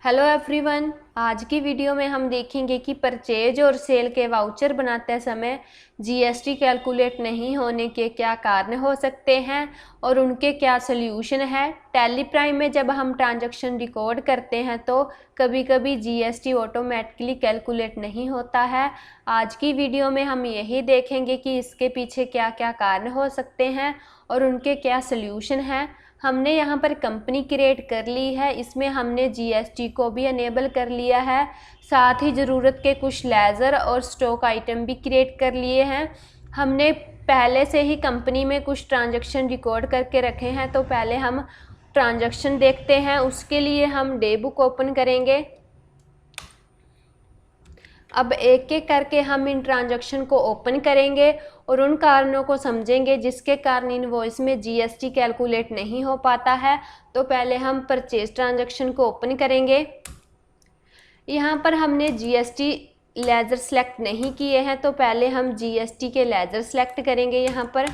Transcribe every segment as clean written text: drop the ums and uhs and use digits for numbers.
Hello everyone, आज की video में हम देखेंगे कि परचेज और सेल के वाउचर बनाते समय जीएसटी कैलकुलेट नहीं होने के क्या कारण हो सकते हैं और उनके क्या सल्यूशन है। टैली प्राइम में जब हम ट्रांजैक्शन रिकॉर्ड करते हैं तो कभी कभी जीएसटी ऑटोमेटिकली कैलकुलेट नहीं होता है। आज की वीडियो में हम यही देखेंगे कि इसके पीछे क्या क्या कारण हो सकते हैं और उनके क्या सल्यूशन हैं। हमने यहाँ पर कंपनी क्रिएट कर ली है, इसमें हमने जीएसटी को भी अनेबल कर लिया है, साथ ही ज़रूरत के कुछ लेज़र और स्टॉक आइटम भी क्रिएट कर लिए हैं। हमने पहले से ही कंपनी में कुछ ट्रांजैक्शन रिकॉर्ड करके रखे हैं, तो पहले हम ट्रांजैक्शन देखते हैं। उसके लिए हम डे बुक ओपन करेंगे। अब एक एक करके हम इन ट्रांजैक्शन को ओपन करेंगे और उन कारणों को समझेंगे जिसके कारण इनवॉइस में जीएसटी कैलकुलेट नहीं हो पाता है। तो पहले हम परचेज ट्रांजैक्शन को ओपन करेंगे। यहाँ पर हमने जीएसटी लेजर सेलेक्ट नहीं किए हैं, तो पहले हम जीएसटी के लेजर सेलेक्ट करेंगे। यहाँ पर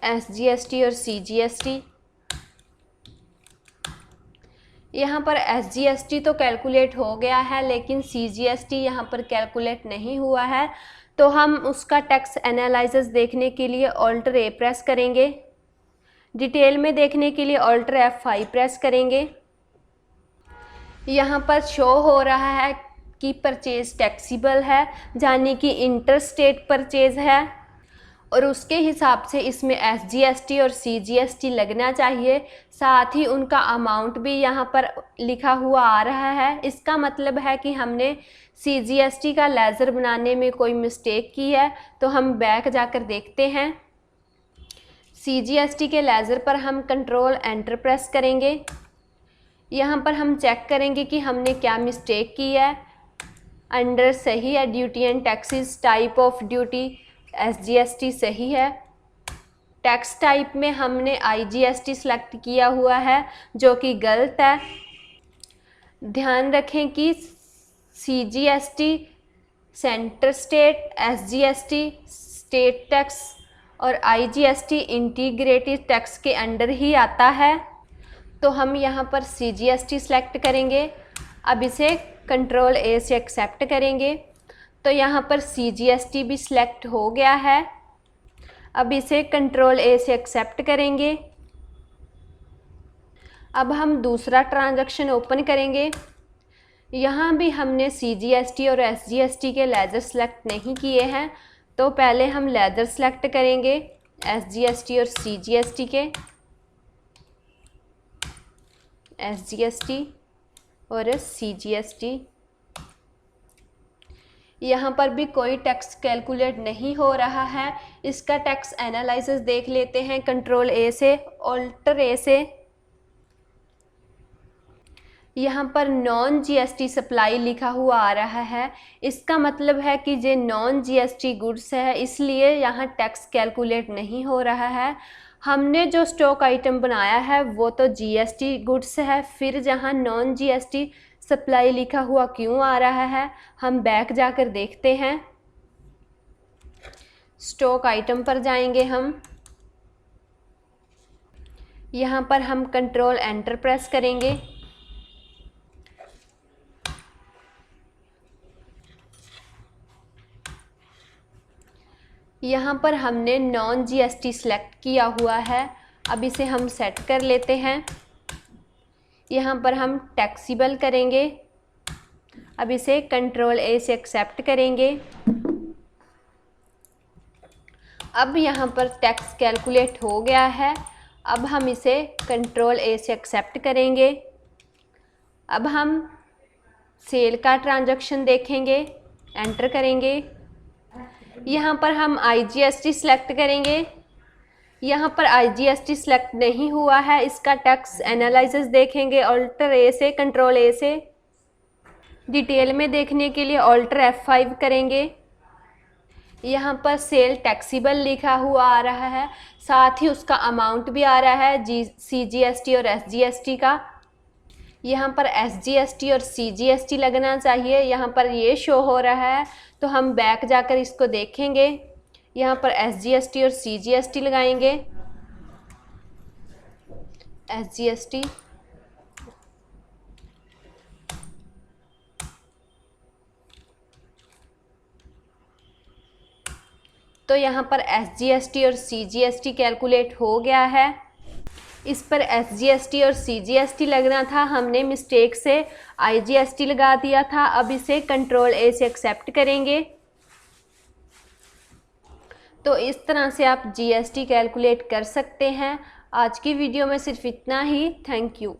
एसजीएसटी और सीजीएसटी। यहाँ पर एसजीएसटी तो कैलकुलेट हो गया है, लेकिन सीजीएसटी यहाँ पर कैलकुलेट नहीं हुआ है। तो हम उसका टैक्स एनालिसिस देखने के लिए ऑल्टर ए प्रेस करेंगे। डिटेल में देखने के लिए ऑल्टर F5 प्रेस करेंगे। यहाँ पर शो हो रहा है कि परचेज टैक्सीबल है, यानी कि इंटर स्टेट परचेज है, और उसके हिसाब से इसमें एसजीएसटी और सीजीएसटी लगना चाहिए। साथ ही उनका अमाउंट भी यहाँ पर लिखा हुआ आ रहा है। इसका मतलब है कि हमने सीजीएसटी का लेजर बनाने में कोई मिस्टेक की है। तो हम बैक जाकर देखते हैं। सीजीएसटी के लेजर पर हम कंट्रोल एंटर प्रेस करेंगे। यहाँ पर हम चेक करेंगे कि हमने क्या मिस्टेक की है। अंडर सही है, duty and taxes, type of duty SGST सही है। टैक्स टाइप में हमने आईजीएसटी सेलेक्ट किया हुआ है, जो कि गलत है। ध्यान रखें कि CGST centre state, SGST state tax और आईजीएसटी इंटीग्रेटेड टैक्स के अंडर ही आता है। तो हम यहाँ पर सीजीएसटी सेलेक्ट करेंगे। अब इसे कंट्रोल ए से एक्सेप्ट करेंगे। तो यहाँ पर सीजीएसटी भी सिलेक्ट हो गया है। अब इसे कंट्रोल ए से एक्सेप्ट करेंगे। अब हम दूसरा ट्रांजैक्शन ओपन करेंगे। यहाँ भी हमने सीजीएसटी और एसजीएसटी के लेजर सेलेक्ट नहीं किए हैं, तो पहले हम लेजर सेलेक्ट करेंगे एसजीएसटी और सीजीएसटी के। एसजीएसटी और सीजीएसटी। यहाँ पर भी कोई टैक्स कैलकुलेट नहीं हो रहा है। इसका टैक्स एनालिसिस देख लेते हैं कंट्रोल ए से, ऑल्टर ए से। यहाँ पर नॉन जीएसटी सप्लाई लिखा हुआ आ रहा है। इसका मतलब है कि ये नॉन जीएसटी गुड्स है, इसलिए यहाँ टैक्स कैलकुलेट नहीं हो रहा है। हमने जो स्टॉक आइटम बनाया है वो तो जीएसटी गुड्स है, फिर जहाँ नॉन जीएसटी सप्लाई लिखा हुआ क्यों आ रहा है, हम बैक जाकर देखते हैं। स्टॉक आइटम पर जाएंगे हम। यहाँ पर हम कंट्रोल एंटर प्रेस करेंगे। यहाँ पर हमने नॉन जीएसटी सेलेक्ट किया हुआ है। अब इसे हम सेट कर लेते हैं। यहाँ पर हम टैक्सीबल करेंगे। अब इसे कंट्रोल ए से एक्सेप्ट करेंगे। अब यहाँ पर टैक्स कैलकुलेट हो गया है। अब हम इसे कंट्रोल ए से एक्सेप्ट करेंगे। अब हम सेल का ट्रांजैक्शन देखेंगे, एंटर करेंगे। यहाँ पर हम आईजीएसटी सेलेक्ट करेंगे। यहाँ पर आईजीएसटी सेलेक्ट नहीं हुआ है। इसका टैक्स एनालिसिस देखेंगे ऑल्टर ए से, कंट्रोल ए से। डिटेल में देखने के लिए ऑल्टर F5 करेंगे। यहाँ पर सेल टैक्सीबल लिखा हुआ आ रहा है, साथ ही उसका अमाउंट भी आ रहा है सीजीएसटी और एसजीएसटी का। यहाँ पर एसजीएसटी और सीजीएसटी लगना चाहिए, यहाँ पर ये शो हो रहा है। तो हम बैक जाकर इसको देखेंगे। यहाँ पर एसजीएसटी और सीजीएसटी लगाएंगे। SGST, तो यहाँ पर SGST और CGST कैलकुलेट हो गया है। इस पर SGST और CGST लगना था, हमने मिस्टेक से IGST लगा दिया था। अब इसे कंट्रोल A से एक्सेप्ट करेंगे। तो इस तरह से आप GST कैलकुलेट कर सकते हैं। आज की वीडियो में सिर्फ इतना ही। Thank you.